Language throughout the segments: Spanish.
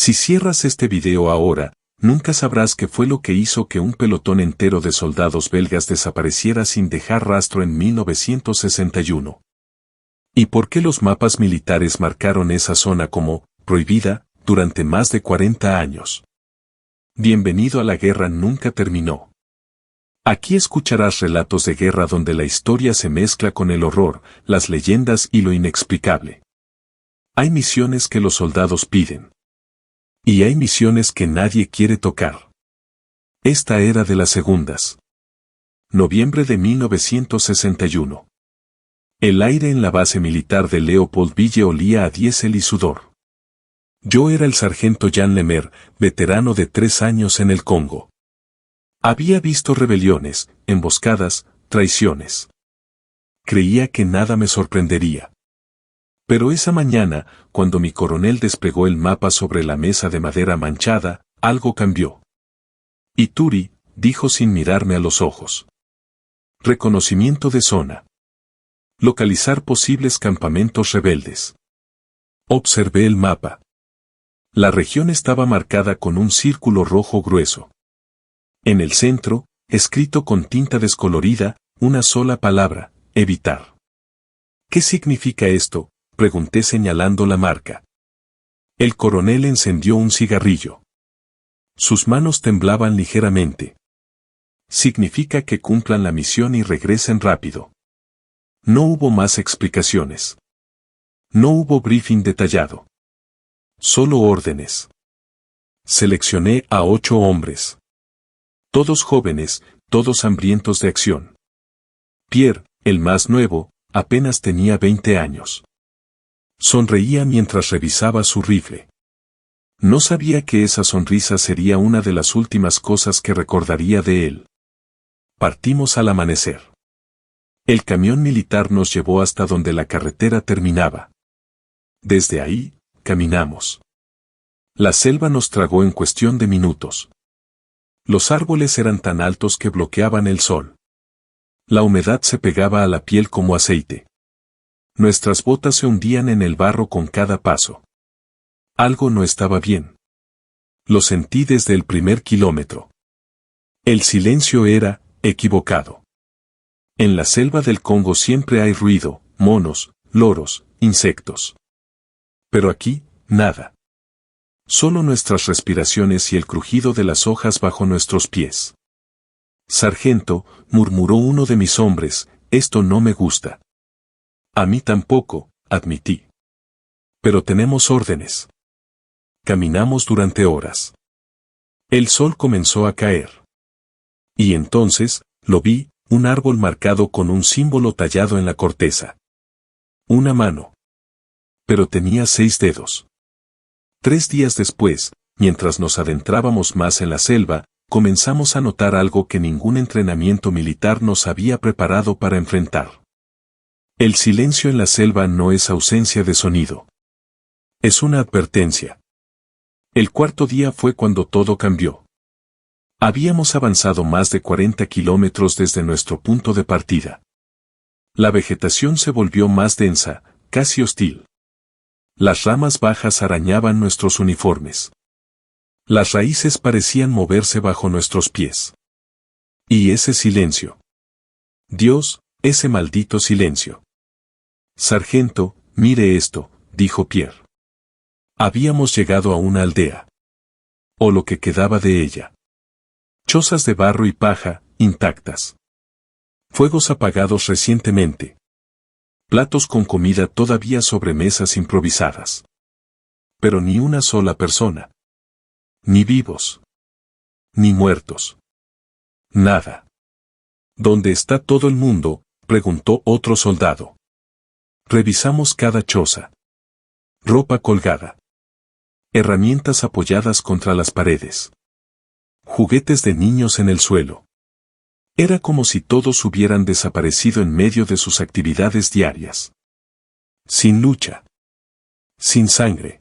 Si cierras este video ahora, nunca sabrás qué fue lo que hizo que un pelotón entero de soldados belgas desapareciera sin dejar rastro en 1961. ¿Y por qué los mapas militares marcaron esa zona como prohibida durante más de 40 años? Bienvenido a La Guerra Nunca Terminó. Aquí escucharás relatos de guerra donde la historia se mezcla con el horror, las leyendas y lo inexplicable. Hay misiones que los soldados piden. Y hay misiones que nadie quiere tocar. Esta era de las segundas. Noviembre de 1961. El aire en la base militar de Leopoldville olía a diésel y sudor. Yo era el sargento Jan Lemer, veterano de 3 años en el Congo. Había visto rebeliones, emboscadas, traiciones. Creía que nada me sorprendería. Pero esa mañana, cuando mi coronel desplegó el mapa sobre la mesa de madera manchada, algo cambió. Ituri, dijo sin mirarme a los ojos. Reconocimiento de zona. Localizar posibles campamentos rebeldes. Observé el mapa. La región estaba marcada con un círculo rojo grueso. En el centro, escrito con tinta descolorida, una sola palabra, evitar. ¿Qué significa esto?, pregunté señalando la marca. El coronel encendió un cigarrillo. Sus manos temblaban ligeramente. Significa que cumplan la misión y regresen rápido. No hubo más explicaciones. No hubo briefing detallado. Solo órdenes. Seleccioné a 8 hombres. Todos jóvenes, todos hambrientos de acción. Pierre, el más nuevo, apenas tenía 20 años. Sonreía mientras revisaba su rifle. No sabía que esa sonrisa sería una de las últimas cosas que recordaría de él. Partimos al amanecer. El camión militar nos llevó hasta donde la carretera terminaba. Desde ahí, caminamos. La selva nos tragó en cuestión de minutos. Los árboles eran tan altos que bloqueaban el sol. La humedad se pegaba a la piel como aceite. Nuestras botas se hundían en el barro con cada paso. Algo no estaba bien. Lo sentí desde el primer kilómetro. El silencio era equivocado. En la selva del Congo siempre hay ruido, monos, loros, insectos. Pero aquí, nada. Solo nuestras respiraciones y el crujido de las hojas bajo nuestros pies. Sargento, murmuró uno de mis hombres, esto no me gusta. A mí tampoco, admití. Pero tenemos órdenes. Caminamos durante horas. El sol comenzó a caer. Y entonces, lo vi, un árbol marcado con un símbolo tallado en la corteza. Una mano. Pero tenía 6 dedos. 3 días después, mientras nos adentrábamos más en la selva, comenzamos a notar algo que ningún entrenamiento militar nos había preparado para enfrentar. El silencio en la selva no es ausencia de sonido. Es una advertencia. El 4.º día fue cuando todo cambió. Habíamos avanzado más de 40 kilómetros desde nuestro punto de partida. La vegetación se volvió más densa, casi hostil. Las ramas bajas arañaban nuestros uniformes. Las raíces parecían moverse bajo nuestros pies. Y ese silencio. Dios, ese maldito silencio. Sargento, mire esto, dijo Pierre. Habíamos llegado a una aldea. O lo que quedaba de ella. Chozas de barro y paja, intactas. Fuegos apagados recientemente. Platos con comida todavía sobre mesas improvisadas. Pero ni una sola persona. Ni vivos. Ni muertos. Nada. ¿Dónde está todo el mundo?, preguntó otro soldado. Revisamos cada choza. Ropa colgada. Herramientas apoyadas contra las paredes. Juguetes de niños en el suelo. Era como si todos hubieran desaparecido en medio de sus actividades diarias. Sin lucha. Sin sangre.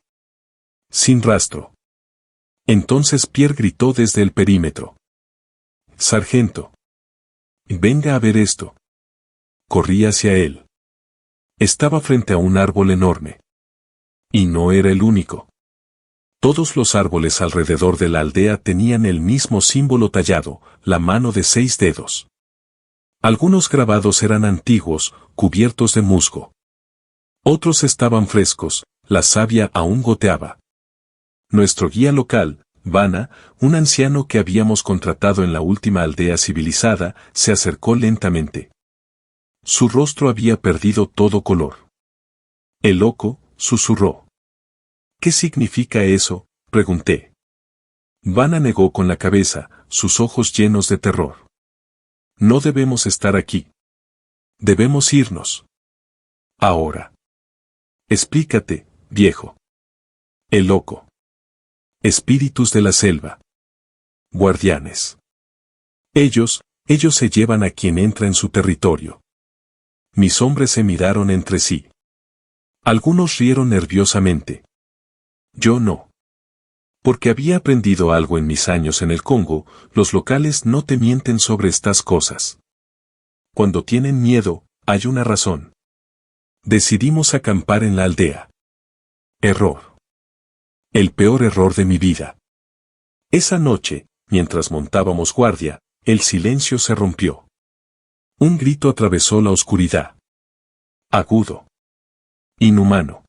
Sin rastro. Entonces Pierre gritó desde el perímetro. Sargento. Venga a ver esto. Corrí hacia él. Estaba frente a un árbol enorme. Y no era el único. Todos los árboles alrededor de la aldea tenían el mismo símbolo tallado, la mano de 6 dedos. Algunos grabados eran antiguos, cubiertos de musgo. Otros estaban frescos, la savia aún goteaba. Nuestro guía local, Vana, un anciano que habíamos contratado en la última aldea civilizada, se acercó lentamente. Su rostro había perdido todo color. El loco, susurró. ¿Qué significa eso?, pregunté. Vana negó con la cabeza, sus ojos llenos de terror. No debemos estar aquí. Debemos irnos. Ahora. Explícate, viejo. El loco. Espíritus de la selva. Guardianes. Ellos se llevan a quien entra en su territorio. Mis hombres se miraron entre sí. Algunos rieron nerviosamente. Yo no. Porque había aprendido algo en mis años en el Congo, los locales no te mienten sobre estas cosas. Cuando tienen miedo, hay una razón. Decidimos acampar en la aldea. Error. El peor error de mi vida. Esa noche, mientras montábamos guardia, el silencio se rompió. Un grito atravesó la oscuridad. Agudo. Inhumano.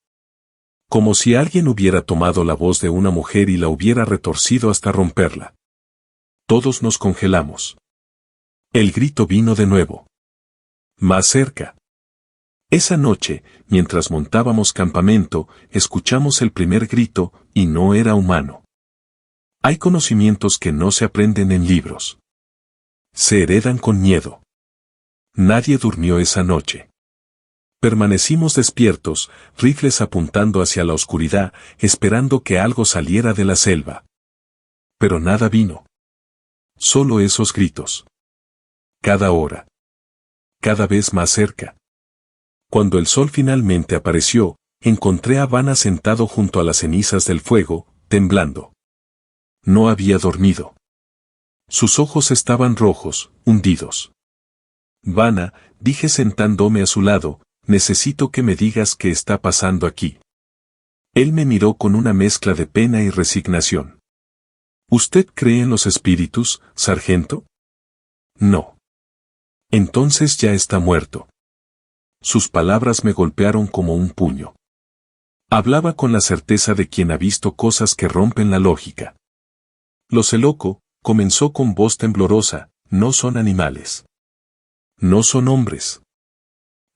Como si alguien hubiera tomado la voz de una mujer y la hubiera retorcido hasta romperla. Todos nos congelamos. El grito vino de nuevo. Más cerca. Esa noche, mientras montábamos campamento, escuchamos el primer grito, y no era humano. Hay conocimientos que no se aprenden en libros. Se heredan con miedo. Nadie durmió esa noche. Permanecimos despiertos, rifles apuntando hacia la oscuridad, esperando que algo saliera de la selva. Pero nada vino. Solo esos gritos. Cada hora. Cada vez más cerca. Cuando el sol finalmente apareció, encontré a Vana sentado junto a las cenizas del fuego, temblando. No había dormido. Sus ojos estaban rojos, hundidos. Vana, dije sentándome a su lado, necesito que me digas qué está pasando aquí. Él me miró con una mezcla de pena y resignación. ¿Usted cree en los espíritus, sargento? No. Entonces ya está muerto. Sus palabras me golpearon como un puño. Hablaba con la certeza de quien ha visto cosas que rompen la lógica. Lo loco, comenzó con voz temblorosa, no son animales. No son hombres.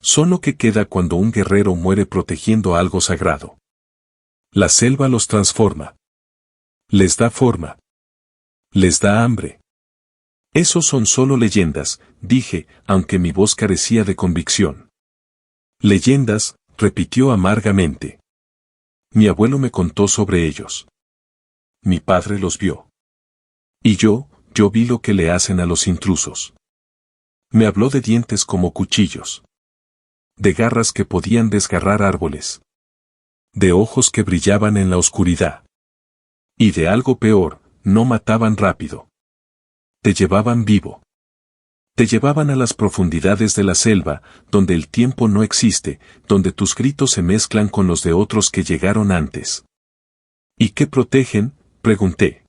Son lo que queda cuando un guerrero muere protegiendo algo sagrado. La selva los transforma. Les da forma. Les da hambre. Esos son solo leyendas, dije, aunque mi voz carecía de convicción. Leyendas, repitió amargamente. Mi abuelo me contó sobre ellos. Mi padre los vio. Y yo vi lo que le hacen a los intrusos. Me habló de dientes como cuchillos. De garras que podían desgarrar árboles. De ojos que brillaban en la oscuridad. Y de algo peor, no mataban rápido. Te llevaban vivo. Te llevaban a las profundidades de la selva, donde el tiempo no existe, donde tus gritos se mezclan con los de otros que llegaron antes. ¿Y qué protegen?, pregunté.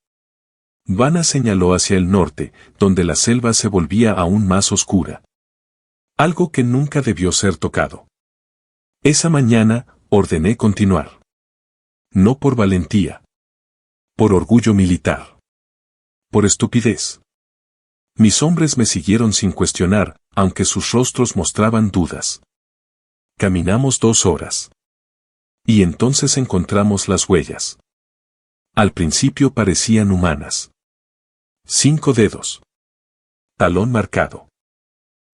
Vana señaló hacia el norte, donde la selva se volvía aún más oscura. Algo que nunca debió ser tocado. Esa mañana, ordené continuar. No por valentía. Por orgullo militar. Por estupidez. Mis hombres me siguieron sin cuestionar, aunque sus rostros mostraban dudas. Caminamos 2 horas. Y entonces encontramos las huellas. Al principio parecían humanas. 5 dedos. Talón marcado.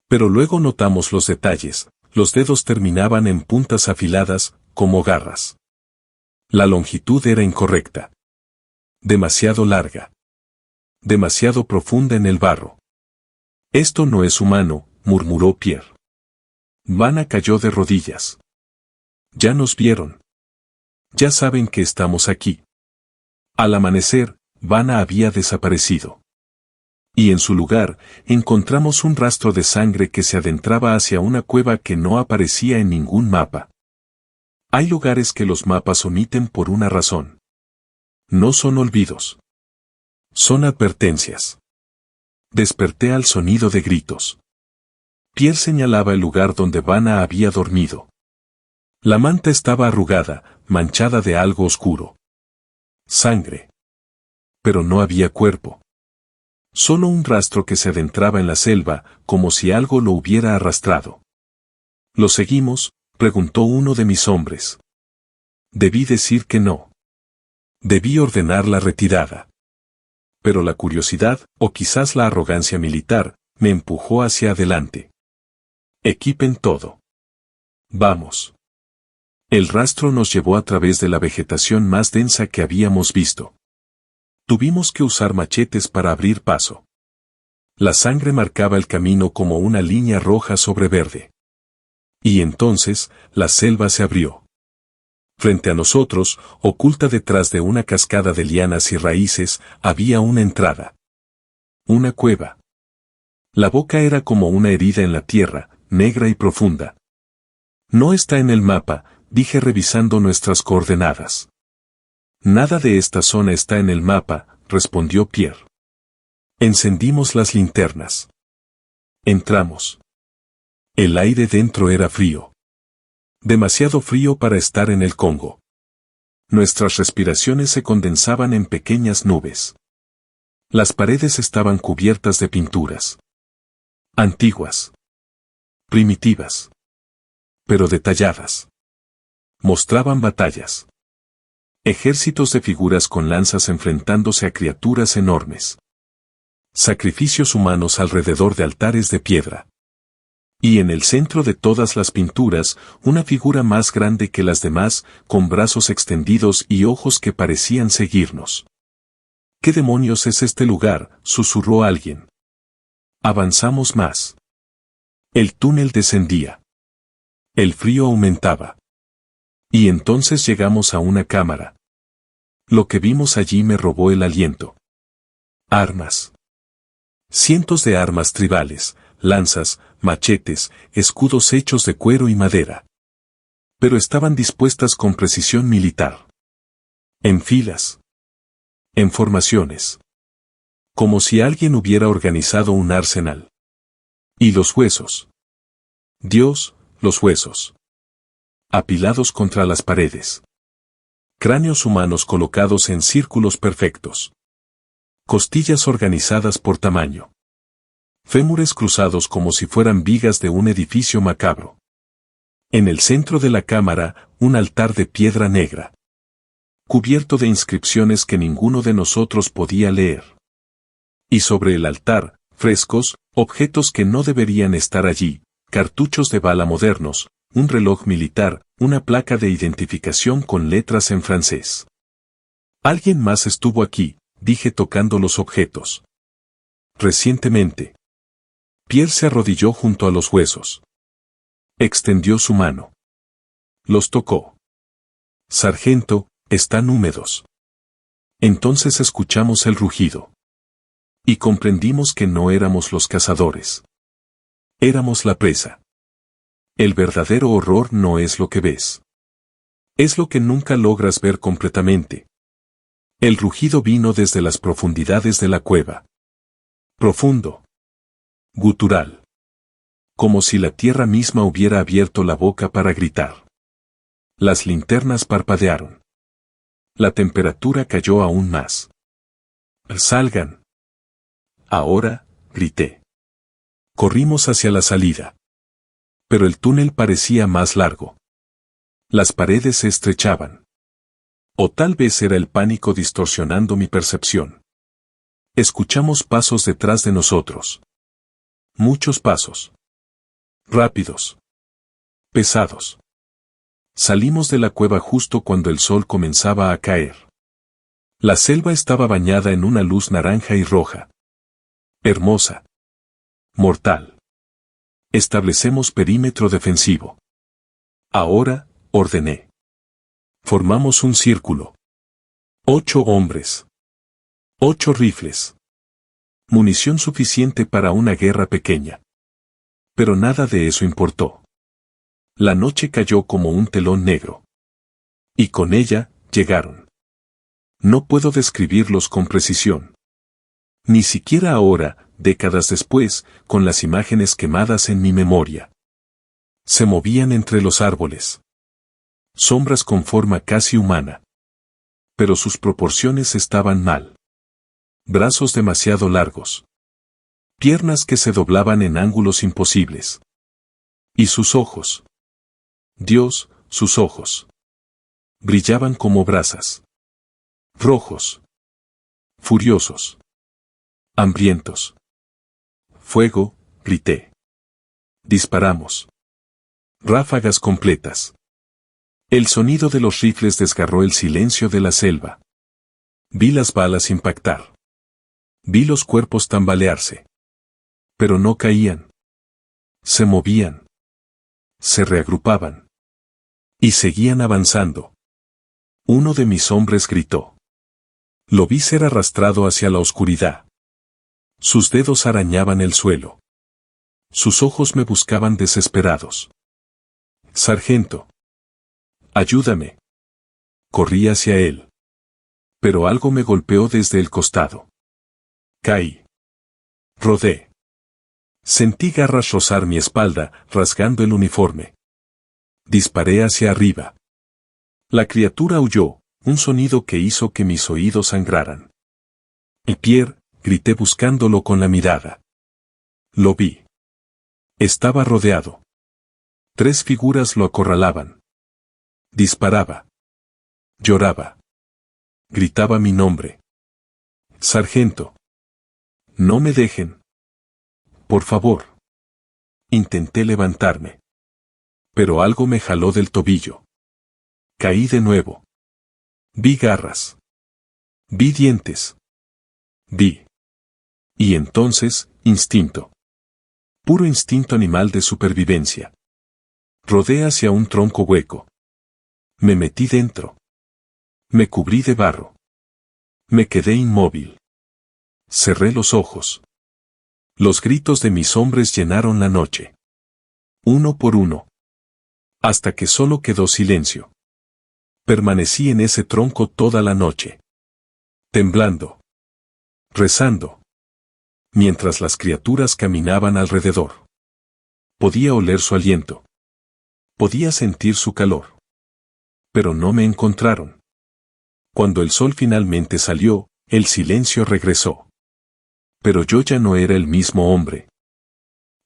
Pero luego notamos los detalles, los dedos terminaban en puntas afiladas, como garras. La longitud era incorrecta. Demasiado larga. Demasiado profunda en el barro. Esto no es humano, murmuró Pierre. Vana cayó de rodillas. Ya nos vieron. Ya saben que estamos aquí. Al amanecer, Vana había desaparecido. Y en su lugar, encontramos un rastro de sangre que se adentraba hacia una cueva que no aparecía en ningún mapa. Hay lugares que los mapas omiten por una razón. No son olvidos. Son advertencias. Desperté al sonido de gritos. Pierre señalaba el lugar donde Vanna había dormido. La manta estaba arrugada, manchada de algo oscuro. Sangre. Pero no había cuerpo. Solo un rastro que se adentraba en la selva, como si algo lo hubiera arrastrado. ¿Lo seguimos?, preguntó uno de mis hombres. Debí decir que no. Debí ordenar la retirada. Pero la curiosidad, o quizás la arrogancia militar, me empujó hacia adelante. Equipen todo. Vamos. El rastro nos llevó a través de la vegetación más densa que habíamos visto. Tuvimos que usar machetes para abrir paso. La sangre marcaba el camino como una línea roja sobre verde. Y entonces, la selva se abrió. Frente a nosotros, oculta detrás de una cascada de lianas y raíces, había una entrada. Una cueva. La boca era como una herida en la tierra, negra y profunda. No está en el mapa, dije revisando nuestras coordenadas. Nada de esta zona está en el mapa, respondió Pierre. Encendimos las linternas. Entramos. El aire dentro era frío. Demasiado frío para estar en el Congo. Nuestras respiraciones se condensaban en pequeñas nubes. Las paredes estaban cubiertas de pinturas. Antiguas. Primitivas. Pero detalladas. Mostraban batallas. Ejércitos de figuras con lanzas enfrentándose a criaturas enormes. Sacrificios humanos alrededor de altares de piedra. Y en el centro de todas las pinturas, una figura más grande que las demás, con brazos extendidos y ojos que parecían seguirnos. ¿Qué demonios es este lugar?, susurró alguien. Avanzamos más. El túnel descendía. El frío aumentaba. Y entonces llegamos a una cámara. Lo que vimos allí me robó el aliento. Armas. Cientos de armas tribales, lanzas, machetes, escudos hechos de cuero y madera. Pero estaban dispuestas con precisión militar. En filas. En formaciones. Como si alguien hubiera organizado un arsenal. Y los huesos. Dios, los huesos. Apilados contra las paredes. Cráneos humanos colocados en círculos perfectos. Costillas organizadas por tamaño. Fémures cruzados como si fueran vigas de un edificio macabro. En el centro de la cámara, un altar de piedra negra. Cubierto de inscripciones que ninguno de nosotros podía leer. Y sobre el altar, frescos, objetos que no deberían estar allí, cartuchos de bala modernos, un reloj militar, una placa de identificación con letras en francés. Alguien más estuvo aquí, dije tocando los objetos. Recientemente. Pierre se arrodilló junto a los huesos. Extendió su mano. Los tocó. Sargento, están húmedos. Entonces escuchamos el rugido. Y comprendimos que no éramos los cazadores. Éramos la presa. El verdadero horror no es lo que ves. Es lo que nunca logras ver completamente. El rugido vino desde las profundidades de la cueva. Profundo. Gutural. Como si la tierra misma hubiera abierto la boca para gritar. Las linternas parpadearon. La temperatura cayó aún más. ¡Salgan! Ahora, grité. Corrimos hacia la salida. Pero el túnel parecía más largo. Las paredes se estrechaban. O tal vez era el pánico distorsionando mi percepción. Escuchamos pasos detrás de nosotros. Muchos pasos. Rápidos. Pesados. Salimos de la cueva justo cuando el sol comenzaba a caer. La selva estaba bañada en una luz naranja y roja. Hermosa. Mortal. Establecemos perímetro defensivo. Ahora, ordené. Formamos un círculo. 8 hombres. 8 rifles. Munición suficiente para una guerra pequeña. Pero nada de eso importó. La noche cayó como un telón negro. Y con ella, llegaron. No puedo describirlos con precisión. Ni siquiera ahora, décadas después, con las imágenes quemadas en mi memoria. Se movían entre los árboles. Sombras con forma casi humana. Pero sus proporciones estaban mal. Brazos demasiado largos. Piernas que se doblaban en ángulos imposibles. Y sus ojos. Dios, sus ojos. Brillaban como brasas. Rojos. Furiosos. Hambrientos. Fuego, grité. Disparamos. Ráfagas completas. El sonido de los rifles desgarró el silencio de la selva. Vi las balas impactar. Vi los cuerpos tambalearse. Pero no caían. Se movían. Se reagrupaban. Y seguían avanzando. Uno de mis hombres gritó. Lo vi ser arrastrado hacia la oscuridad. Sus dedos arañaban el suelo. Sus ojos me buscaban desesperados. Sargento. Ayúdame. Corrí hacia él. Pero algo me golpeó desde el costado. Caí. Rodé. Sentí garras rozar mi espalda, rasgando el uniforme. Disparé hacia arriba. La criatura huyó, un sonido que hizo que mis oídos sangraran. Y Pierre, grité buscándolo con la mirada. Lo vi. Estaba rodeado. 3 figuras lo acorralaban. Disparaba. Lloraba. Gritaba mi nombre. Sargento. No me dejen. Por favor. Intenté levantarme. Pero algo me jaló del tobillo. Caí de nuevo. Vi garras. Vi dientes. Vi. Y entonces, instinto. Puro instinto animal de supervivencia. Rodé hacia un tronco hueco. Me metí dentro. Me cubrí de barro. Me quedé inmóvil. Cerré los ojos. Los gritos de mis hombres llenaron la noche. Uno por uno. Hasta que solo quedó silencio. Permanecí en ese tronco toda la noche. Temblando. Rezando. Mientras las criaturas caminaban alrededor. Podía oler su aliento. Podía sentir su calor. Pero no me encontraron. Cuando el sol finalmente salió, el silencio regresó. Pero yo ya no era el mismo hombre.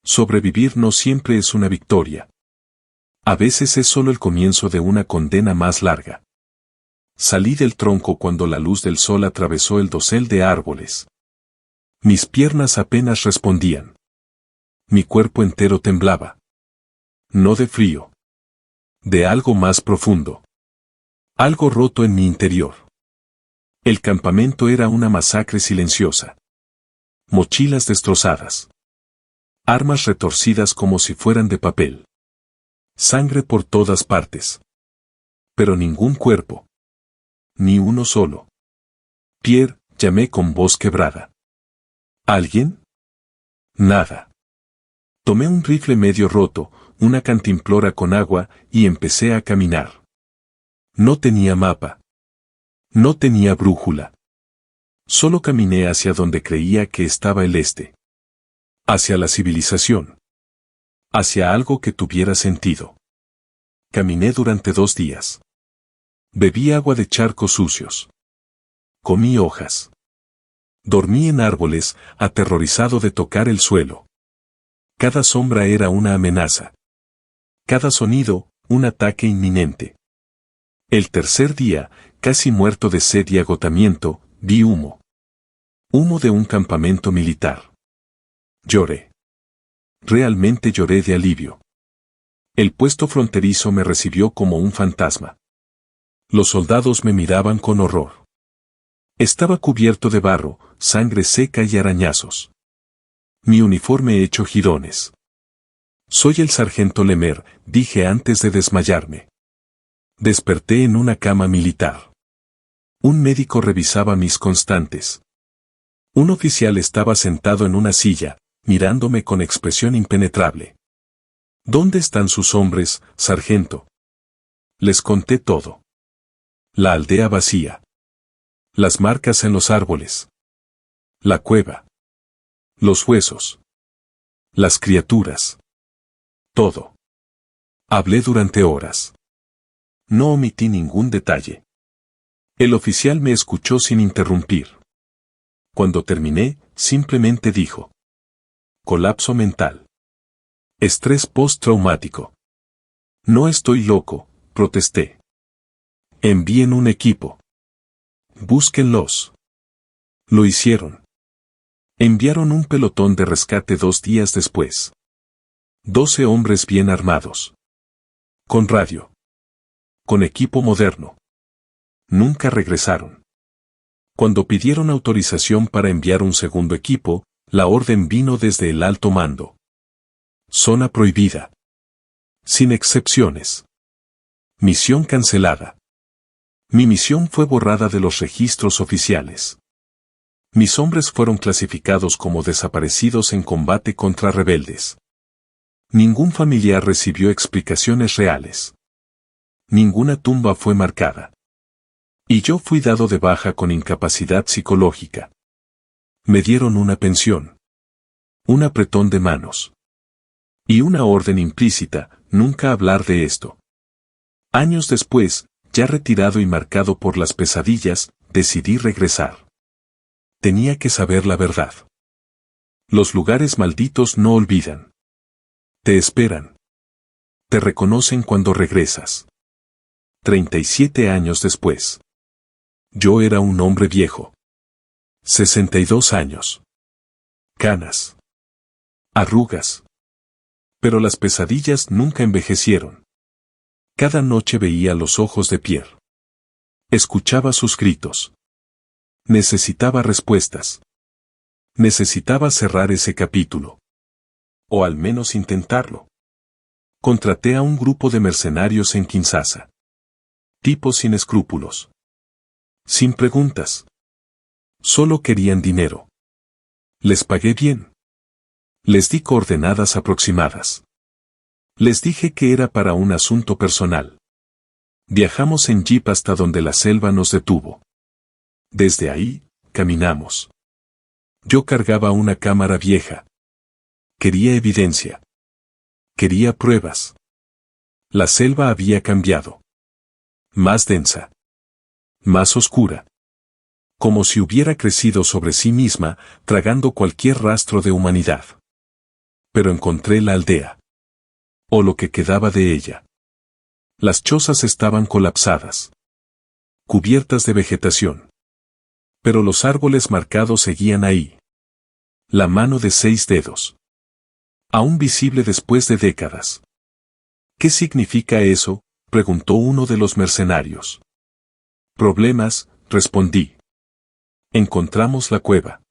Sobrevivir no siempre es una victoria. A veces es solo el comienzo de una condena más larga. Salí del tronco cuando la luz del sol atravesó el dosel de árboles. Mis piernas apenas respondían. Mi cuerpo entero temblaba. No de frío. De algo más profundo. Algo roto en mi interior. El campamento era una masacre silenciosa. Mochilas destrozadas. Armas retorcidas como si fueran de papel. Sangre por todas partes. Pero ningún cuerpo. Ni uno solo. Pierre, llamé con voz quebrada. ¿Alguien? Nada. Tomé un rifle medio roto, una cantimplora con agua, y empecé a caminar. No tenía mapa. No tenía brújula. Solo caminé hacia donde creía que estaba el este. Hacia la civilización. Hacia algo que tuviera sentido. Caminé durante 2 días. Bebí agua de charcos sucios. Comí hojas. Dormí en árboles, aterrorizado de tocar el suelo. Cada sombra era una amenaza. Cada sonido, un ataque inminente. El tercer día, casi muerto de sed y agotamiento, vi humo. Humo de un campamento militar. Lloré. Realmente lloré de alivio. El puesto fronterizo me recibió como un fantasma. Los soldados me miraban con horror. Estaba cubierto de barro, sangre seca y arañazos. Mi uniforme hecho jirones. Soy el sargento Lemer, dije antes de desmayarme. Desperté en una cama militar. Un médico revisaba mis constantes. Un oficial estaba sentado en una silla, mirándome con expresión impenetrable. ¿Dónde están sus hombres, sargento? Les conté todo. La aldea vacía. Las marcas en los árboles. La cueva. Los huesos. Las criaturas. Todo. Hablé durante horas. No omití ningún detalle. El oficial me escuchó sin interrumpir. Cuando terminé, simplemente dijo: colapso mental. Estrés postraumático. No estoy loco, protesté. Envíen un equipo. Búsquenlos. Lo hicieron. Enviaron un pelotón de rescate 2 días después. 12 hombres bien armados. Con radio. Con equipo moderno. Nunca regresaron. Cuando pidieron autorización para enviar un segundo equipo, la orden vino desde el alto mando. Zona prohibida. Sin excepciones. Misión cancelada. Mi misión fue borrada de los registros oficiales. Mis hombres fueron clasificados como desaparecidos en combate contra rebeldes. Ningún familiar recibió explicaciones reales. Ninguna tumba fue marcada. Y yo fui dado de baja con incapacidad psicológica. Me dieron una pensión. Un apretón de manos. Y una orden implícita: nunca hablar de esto. Años después, ya retirado y marcado por las pesadillas, decidí regresar. Tenía que saber la verdad. Los lugares malditos no olvidan. Te esperan. Te reconocen cuando regresas. 37 años después. Yo era un hombre viejo. 62 años. Canas. Arrugas. Pero las pesadillas nunca envejecieron. Cada noche veía los ojos de Pierre. Escuchaba sus gritos. Necesitaba respuestas. Necesitaba cerrar ese capítulo. O al menos intentarlo. Contraté a un grupo de mercenarios en Kinshasa. Tipos sin escrúpulos. Sin preguntas. Solo querían dinero. Les pagué bien. Les di coordenadas aproximadas. Les dije que era para un asunto personal. Viajamos en jeep hasta donde la selva nos detuvo. Desde ahí, caminamos. Yo cargaba una cámara vieja. Quería evidencia. Quería pruebas. La selva había cambiado. Más densa. Más oscura. Como si hubiera crecido sobre sí misma, tragando cualquier rastro de humanidad. Pero encontré la aldea. O lo que quedaba de ella. Las chozas estaban colapsadas. Cubiertas de vegetación. Pero los árboles marcados seguían ahí. La mano de 6 dedos. Aún visible después de décadas. ¿Qué significa eso?, preguntó uno de los mercenarios. Problemas, respondí. Encontramos la cueva.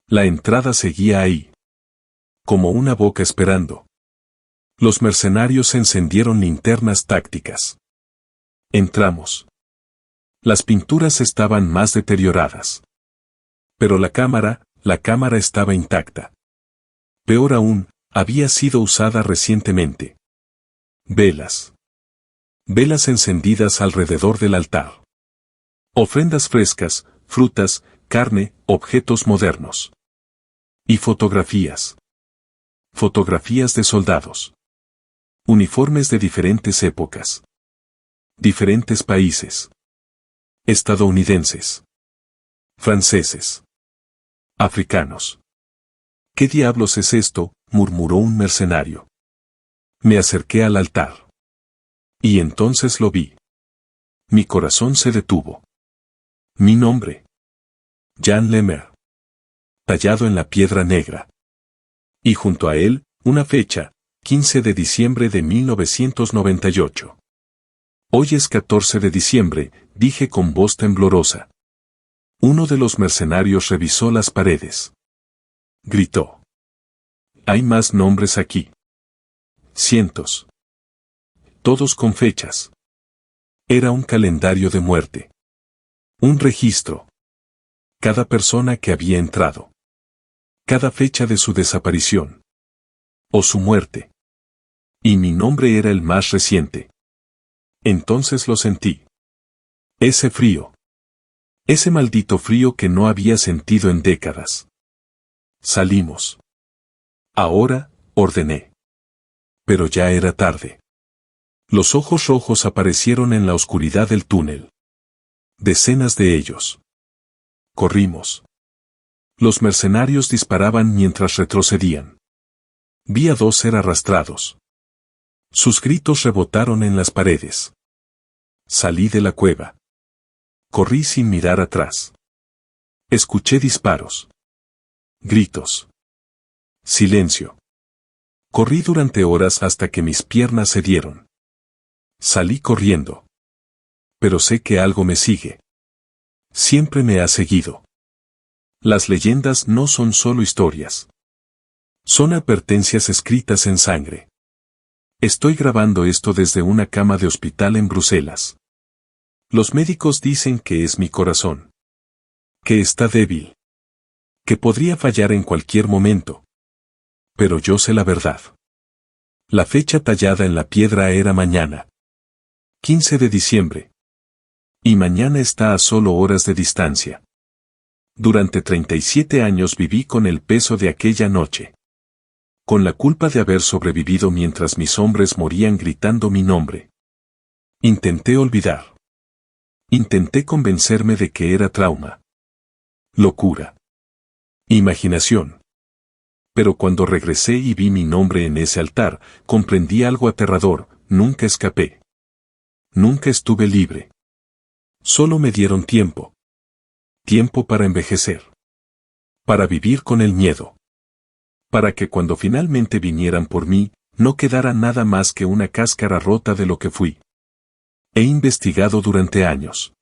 La entrada seguía ahí. Como una boca esperando. Los mercenarios encendieron linternas tácticas. Entramos. Las pinturas estaban más deterioradas. Pero la cámara estaba intacta. Peor aún, había sido usada recientemente. Velas. Velas encendidas alrededor del altar. Ofrendas frescas, frutas, carne, objetos modernos. Y fotografías. Fotografías de soldados. Uniformes de diferentes épocas. Diferentes países. Estadounidenses. Franceses. Africanos. ¿Qué diablos es esto?, murmuró un mercenario. Me acerqué al altar. Y entonces lo vi. Mi corazón se detuvo. Mi nombre. Jean Lemaire. Tallado en la piedra negra. Y junto a él, una fecha, 15 de diciembre de 1998. Hoy es 14 de diciembre, dije con voz temblorosa. Uno de los mercenarios revisó las paredes. Gritó. Hay más nombres aquí. Cientos. Todos con fechas. Era un calendario de muerte. Un registro. Cada persona que había entrado. Cada fecha de su desaparición. O su muerte. Y mi nombre era el más reciente. Entonces lo sentí. Ese frío. Ese maldito frío que no había sentido en décadas. Salimos. Ahora, ordené. Pero ya era tarde. Los ojos rojos aparecieron en la oscuridad del túnel. Decenas de ellos. Corrimos. Los mercenarios disparaban mientras retrocedían. Vi a dos ser arrastrados. Sus gritos rebotaron en las paredes. Salí de la cueva. Corrí sin mirar atrás. Escuché disparos. Gritos. Silencio. Corrí durante horas hasta que mis piernas cedieron. Salí corriendo. Pero sé que algo me sigue. Siempre me ha seguido. Las leyendas no son solo historias. Son advertencias escritas en sangre. Estoy grabando esto desde una cama de hospital en Bruselas. Los médicos dicen que es mi corazón. Que está débil. Que podría fallar en cualquier momento. Pero yo sé la verdad. La fecha tallada en la piedra era mañana. 15 de diciembre. Y mañana está a solo horas de distancia. Durante 37 años viví con el peso de aquella noche. Con la culpa de haber sobrevivido mientras mis hombres morían gritando mi nombre. Intenté olvidar. Intenté convencerme de que era trauma. Locura. Imaginación. Pero cuando regresé y vi mi nombre en ese altar, comprendí algo aterrador: nunca escapé. Nunca estuve libre. Solo me dieron tiempo. Tiempo para envejecer. Para vivir con el miedo. Para que cuando finalmente vinieran por mí, no quedara nada más que una cáscara rota de lo que fui. He investigado durante años.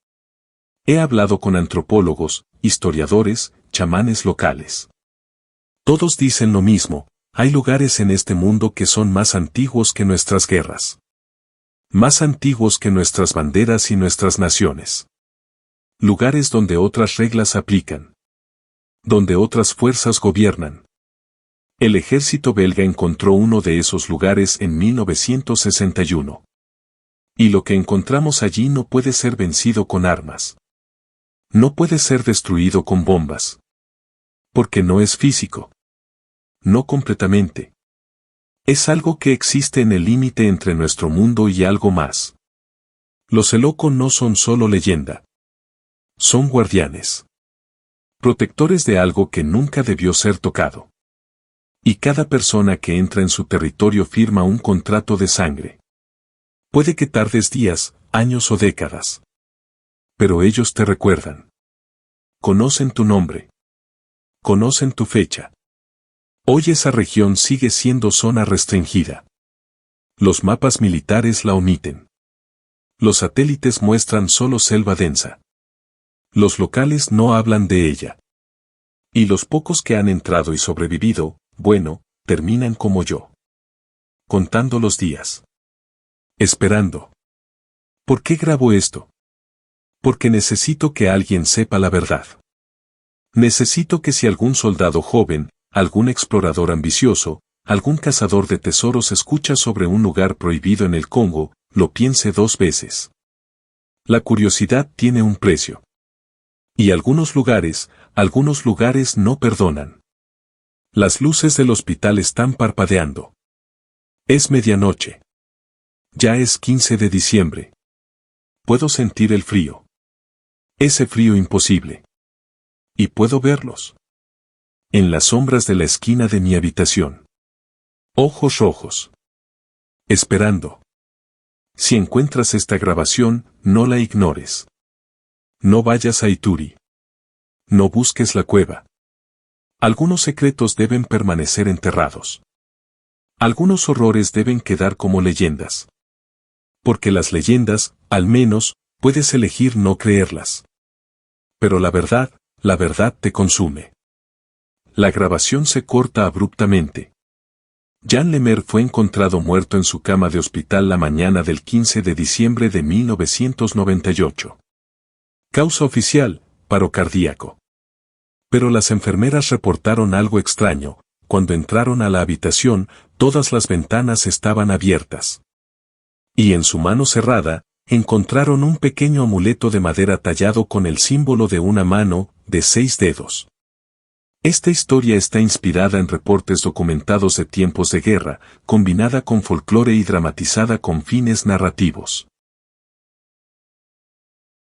He hablado con antropólogos, historiadores, chamanes locales. Todos dicen lo mismo: hay lugares en este mundo que son más antiguos que nuestras guerras. Más antiguos que nuestras banderas y nuestras naciones. Lugares donde otras reglas aplican. Donde otras fuerzas gobiernan. El ejército belga encontró uno de esos lugares en 1961. Y lo que encontramos allí no puede ser vencido con armas. No puede ser destruido con bombas. Porque no es físico. No completamente. Es algo que existe en el límite entre nuestro mundo y algo más. Los Eloko no son solo leyenda. Son guardianes. Protectores de algo que nunca debió ser tocado. Y cada persona que entra en su territorio firma un contrato de sangre. Puede que tardes días, años o décadas. Pero ellos te recuerdan. Conocen tu nombre. Conocen tu fecha. Hoy esa región sigue siendo zona restringida. Los mapas militares la omiten. Los satélites muestran solo selva densa. Los locales no hablan de ella. Y los pocos que han entrado y sobrevivido, bueno, terminan como yo. Contando los días. Esperando. ¿Por qué grabo esto? Porque necesito que alguien sepa la verdad. Necesito que si algún soldado joven, algún explorador ambicioso, algún cazador de tesoros escucha sobre un lugar prohibido en el Congo, lo piense dos veces. La curiosidad tiene un precio. Y algunos lugares no perdonan. Las luces del hospital están parpadeando. Es medianoche. Ya es 15 de diciembre. Puedo sentir el frío. Ese frío imposible. Y puedo verlos. En las sombras de la esquina de mi habitación. Ojos rojos. Esperando. Si encuentras esta grabación, no la ignores. No vayas a Ituri. No busques la cueva. Algunos secretos deben permanecer enterrados. Algunos horrores deben quedar como leyendas. Porque las leyendas, al menos, puedes elegir no creerlas. Pero la verdad te consume. La grabación se corta abruptamente. Jan Lemer fue encontrado muerto en su cama de hospital la mañana del 15 de diciembre de 1998. Causa oficial: paro cardíaco. Pero las enfermeras reportaron algo extraño: cuando entraron a la habitación, todas las ventanas estaban abiertas. Y en su mano cerrada, encontraron un pequeño amuleto de madera tallado con el símbolo de una mano, de 6 dedos. Esta historia está inspirada en reportes documentados de tiempos de guerra, combinada con folclore y dramatizada con fines narrativos.